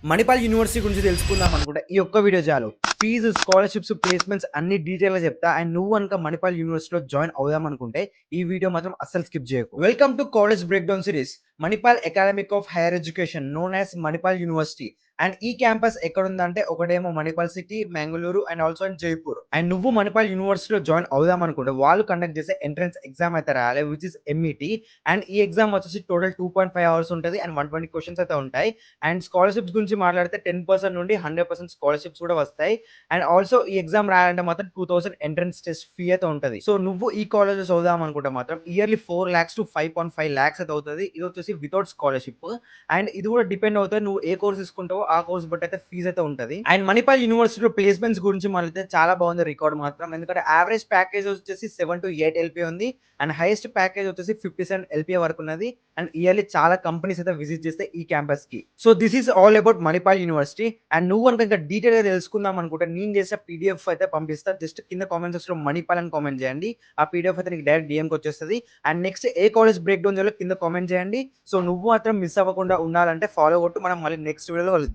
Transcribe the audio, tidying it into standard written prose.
Manipal university గురించి తెలుసుకుందాం అనుకుంటే ఈ ఒక్క వీడియో చాలు. ఫీజు, స్కాలర్‌షిప్స్, ప్లేస్‌మెంట్స్ అన్ని డీటెయిల్‌గా చెప్తా. అండ్ నువ్వు గనుక మణిపాల్ యూనివర్సిటీలో జాయిన్ అవుదాం అనుకుంటే ఈ వీడియో మాత్రం అస్సలు స్కిప్ చేయకు. Welcome to college breakdown series. Manipal academic of higher education known as Manipal university. And ఈ క్యాంపస్ ఎక్కడుందంటే ఒకటేమో Manipal city, Mangaluru and also in Jaipur. And నువ్వు మణిపాల్ యూనివర్సిటీలో జాయిన్ అవుదాం అనుకుంటే వాళ్ళు కండక్ట్ చేసే ఎంట్రన్స్ ఎగ్జామ్ అయితే రాయాలి, విచ్ ఇస్ ఎంఈటీ. అండ్ ఈ ఎగ్జామ్ వచ్చేసి టోటల్ 2.5 అవర్స్ ఉంటది అండ్ 120 క్వెషన్స్ అయితే ఉంటాయి. అండ్ స్కాలర్‌షిప్స్ గురించి మాట్లాడితే 10% నుండి 100% స్కాలర్‌షిప్స్ కూడా వస్తాయి. అండ్ ఆల్సో ఈ ఎగ్జామ్ రాయాలంటే మాత్రం 2000 ఎంట్రన్స్ టెస్ట్ ఫీ అయితే ఉంటది. సో నువ్వు ఈ కాలేజ్‌లో చదువుదాం అనుకుంటే మాత్రం ఇయర్‌లీ 4 లాక్స్ టు 5.5 లాక్స్ అయితే అవుతది. ఇది వచ్చేసి వితౌట్ స్కాలర్‌షిప్. అండ్ ఇది కూడా డిపెండ్ అవుతది నువ్వు ఏ కోర్స్ తీసుకుంటావో ఆ కోర్స్ బట్టి అయితే ఫీజ్ అయితే ఉంటది. అండ్ మణిపాల్ యూనివర్సిటీలో ప్లేస్‌మెంట్స్ గురించి మాట్లాడితే చాలా బాగుంది రికార్డ్ మాత్రం. ఎందుకంటే యావరేజ్ ప్యాకేజ్ వచ్చేసి 7-8 ఎల్‌పీఏ ఉంది. అండ్ హైయెస్ట్ ప్యాకేజ్ వచ్చేసి 57 ఎల్‌పీఏ వరకు ఉన్నది. అండ్ ఇయర్‌లీ చాలా కంపెనీస్ అయితే విజిట్ చేస్తాయి ఈ క్యాంపస్‌కి. So this is all about Manipal university. And నువ్వు కనుక ఇంకా డీటెయిల్‌గా తెలుసుకుందాం అనుకుంటే నేను చేసే పీడీఎఫ్ అయితే పంపిస్తా. జస్ట్ కింద కామెంట్ సెక్షన్‌లో మణిపాల్ అని కామెంట్ చేయండి. ఆ పీడీఎఫ్ అయితే నీకు డైరెక్ట్ డీఎంకి వచ్చేస్తది. And next A college break down చేయాలో కింద కామెంట్ చేయండి. సో నువ్వు మాత్రం మిస్ అవ్వకుండా ఉండాలంటే ఫాలో కొట్టు. మనం మళ్ళీ నెక్స్ట్ వీడియోలో కలుద్దాం.